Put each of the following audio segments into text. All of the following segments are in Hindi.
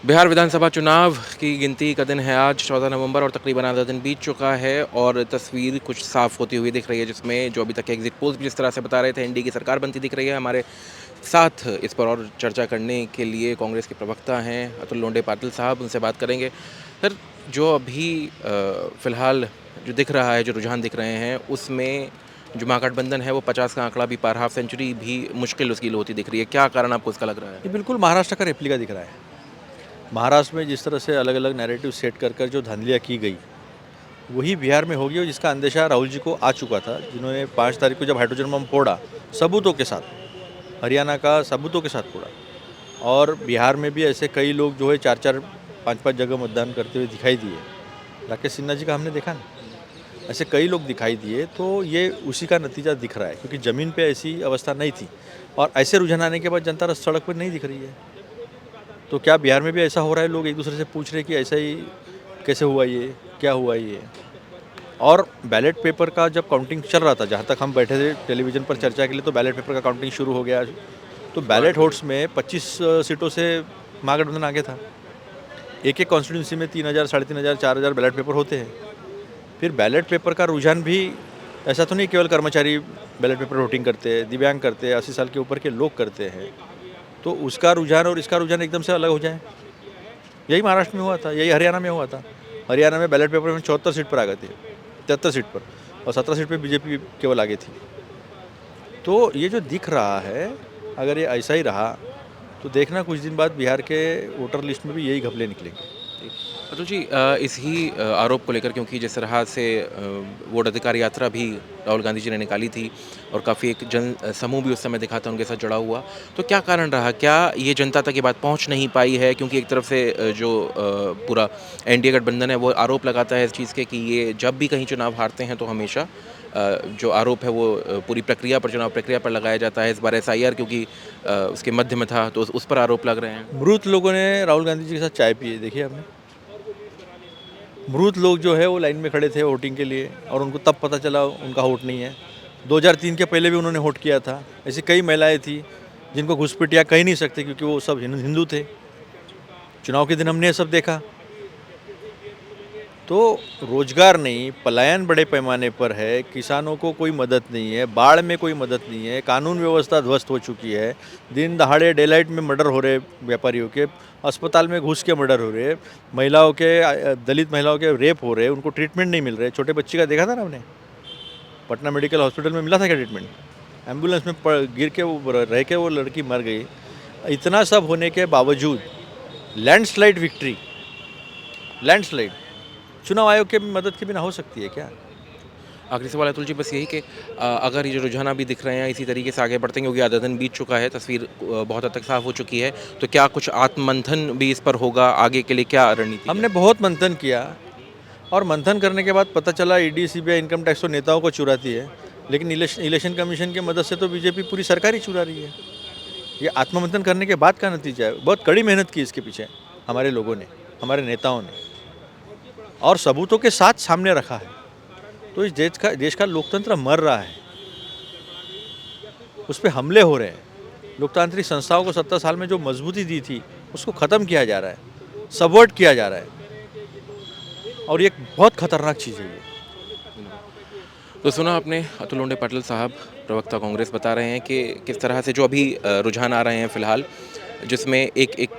बिहार विधानसभा चुनाव की गिनती का दिन है आज 14 नवंबर और तकरीबन आधा दिन बीत चुका है और तस्वीर कुछ साफ होती हुई दिख रही है, जिसमें जो अभी तक के एग्जिट पोल्स भी जिस तरह से बता रहे थे एनडीए की सरकार बनती दिख रही है। हमारे साथ इस पर और चर्चा करने के लिए कांग्रेस के प्रवक्ता हैं अतुल लोंढे पाटिल साहब, उनसे बात करेंगे। सर, जो अभी फ़िलहाल जो दिख रहा है, जो रुझान दिख रहे हैं, उसमें जो महागठबंधन है वो 50 का आंकड़ा भी पार, हाफ सेंचुरी भी मुश्किल उसकी होती दिख रही है। क्या कारण आपको इसका लग रहा है? ये बिल्कुल महाराष्ट्र का रेप्लिका दिख रहा है। महाराष्ट्र में जिस तरह से अलग अलग नैरेटिव सेट कर कर जो धांधलियाँ की गई, वही बिहार में होगी, और जिसका अंदेशा राहुल जी को आ चुका था, जिन्होंने 5 तारीख को जब हाइड्रोजन बम फोड़ा सबूतों के साथ, हरियाणा का सबूतों के साथ फोड़ा, और बिहार में भी ऐसे कई लोग जो है 4-4, 5-5 जगह मतदान करते हुए दिखाई दिए। राकेश सिन्हा जी का हमने देखा ना, ऐसे कई लोग दिखाई दिए, तो ये उसी का नतीजा दिख रहा है, क्योंकि ज़मीन पे ऐसी अवस्था नहीं थी, और ऐसे रुझान आने के बाद जनता सड़क पर नहीं दिख रही है। तो क्या बिहार में भी ऐसा हो रहा है? लोग एक दूसरे से पूछ रहे हैं कि ऐसा ही कैसे हुआ, ये क्या हुआ ये। और बैलेट पेपर का जब काउंटिंग चल रहा था, जहाँ तक हम बैठे थे टेलीविज़न पर चर्चा के लिए, तो बैलेट पेपर का काउंटिंग शुरू हो गया। तो बैलेट वोट्स में 25 सीटों से महागठबंधन आगे था। एक एक कॉन्स्टिट्यूंसी में 3000, 3500, 4000 बैलेट पेपर होते हैं। फिर बैलेट पेपर का रुझान भी ऐसा तो नहीं केवल कर्मचारी बैलेट पेपर वोटिंग करते हैं, दिव्यांग करते हैं, 80 साल के ऊपर के लोग करते हैं। तो उसका रुझान और इसका रुझान एकदम से अलग हो जाए, यही महाराष्ट्र में हुआ था, यही हरियाणा में हुआ था। हरियाणा में बैलेट पेपर में 74 सीट पर आ गए थे, 73 सीट पर, और 17 सीट पर बीजेपी केवल आगे थी। तो ये जो दिख रहा है, अगर ये ऐसा ही रहा तो देखना कुछ दिन बाद बिहार के वोटर लिस्ट में भी यही घपले निकलेंगे। अतुल जी, इसी आरोप को लेकर, क्योंकि जिस तरह से वोट अधिकार यात्रा भी राहुल गांधी जी ने निकाली थी और काफ़ी एक जन समूह भी उस समय दिखा था उनके साथ जुड़ा हुआ, तो क्या कारण रहा? क्या ये जनता तक ये बात पहुंच नहीं पाई है? क्योंकि एक तरफ से पूरा एनडीए गठबंधन है वो आरोप लगाता है इस चीज़ के कि ये जब भी कहीं चुनाव हारते हैं तो हमेशा जो आरोप है वो पूरी प्रक्रिया पर, चुनाव प्रक्रिया पर लगाया जाता है। इस बार एसआईआर क्योंकि उसके मध्य में था तो उस पर आरोप लग रहे हैं। मृत लोगों ने राहुल गांधी जी के साथ चाय पी है, देखिए आपने। मृत लोग जो है वो लाइन में खड़े थे वोटिंग के लिए, और उनको तब पता चला उनका वोट नहीं है। 2003 के पहले भी उन्होंने वोट किया था। ऐसी कई महिलाएं थी जिनको घुसपैठिया कह नहीं सकते, क्योंकि वो सब हिंदू थे। चुनाव के दिन हमने ये सब देखा। तो रोजगार नहीं, पलायन बड़े पैमाने पर है, किसानों को कोई मदद नहीं है, बाढ़ में कोई मदद नहीं है, कानून व्यवस्था ध्वस्त हो चुकी है, दिन दहाड़े डे लाइट में मर्डर हो रहे व्यापारियों के, अस्पताल में घुस के मर्डर हो रहे, महिलाओं के, दलित महिलाओं के रेप हो रहे, उनको ट्रीटमेंट नहीं मिल रहे। छोटे बच्चे का देखा था ना आपने, पटना मेडिकल हॉस्पिटल में मिला था क्या ट्रीटमेंट? एम्बुलेंस में गिर के वो रह के वो लड़की मर गई। इतना सब होने के बावजूद लैंडस्लाइड विक्ट्री, लैंडस्लाइड चुनाव आयोग के मदद के बिना हो सकती है क्या? आखिरी सवाल अतुल जी, बस यही कि अगर ये जो रुझान अभी दिख रहे हैं इसी तरीके से आगे बढ़ते हैं, क्योंकि आधा दिन बीत चुका है, तस्वीर बहुत हद तक साफ हो चुकी है, तो क्या कुछ आत्ममंथन भी इस पर होगा? आगे के लिए क्या रणनीति हमने बहुत मंथन किया, और मंथन करने के बाद पता चला ईडी, सीबीआई, इनकम टैक्स तो नेताओं को चुराती है, लेकिन इलेक्शन कमीशन की मदद से तो बीजेपी पूरी सरकार ही चुरा रही है। ये आत्ममंथन करने के बाद का नतीजा है। बहुत कड़ी मेहनत की इसके पीछे हमारे लोगों ने, हमारे नेताओं ने, और सबूतों के साथ सामने रखा है। तो इस देश का लोकतंत्र मर रहा है, उस पर हमले हो रहे हैं। लोकतांत्रिक संस्थाओं को 70 साल में जो मजबूती दी थी उसको ख़त्म किया जा रहा है, सबवर्ट किया जा रहा है, और ये एक बहुत खतरनाक चीज़ है ये। तो सुना आपने, अतुल लोंढे पाटिल साहब, प्रवक्ता कांग्रेस, बता रहे हैं कि किस तरह से जो अभी रुझान आ रहे हैं फ़िलहाल, जिसमें एक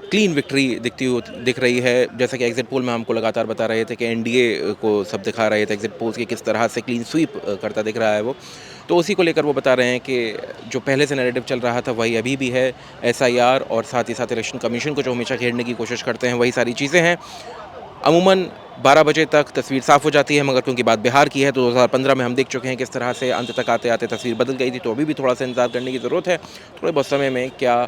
क्लीन विक्ट्री दिख रही है। जैसा कि एग्जिट पोल में हमको लगातार बता रहे थे कि एनडीए को सब दिखा रहे थे एग्जिट पोल्स की, किस तरह से क्लीन स्वीप करता दिख रहा है वो। तो उसी को लेकर वो बता रहे हैं कि जो पहले से नैरेटिव चल रहा था वही अभी भी है, एसआईआर और साथ ही साथ इलेक्शन कमीशन को जो हमेशा घेरने की कोशिश करते हैं, वही सारी चीज़ें हैं। अमूमन 12 बजे तक तस्वीर साफ़ हो जाती है, मगर क्योंकि बात बिहार की है तो 2015 में हम देख चुके हैं किस तरह से अंत तक आते-आते तस्वीर बदल गई थी। तो अभी भी थोड़ा-सा इंतज़ार करने की ज़रूरत है। थोड़े बहुत समय में क्या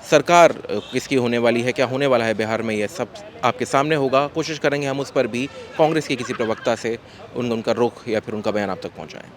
सरकार किसकी होने वाली है, क्या होने वाला है बिहार में, ये सब आपके सामने होगा। कोशिश करेंगे हम उस पर भी कांग्रेस के किसी प्रवक्ता से उनका रुख या फिर उनका बयान आप तक पहुँचाएँ।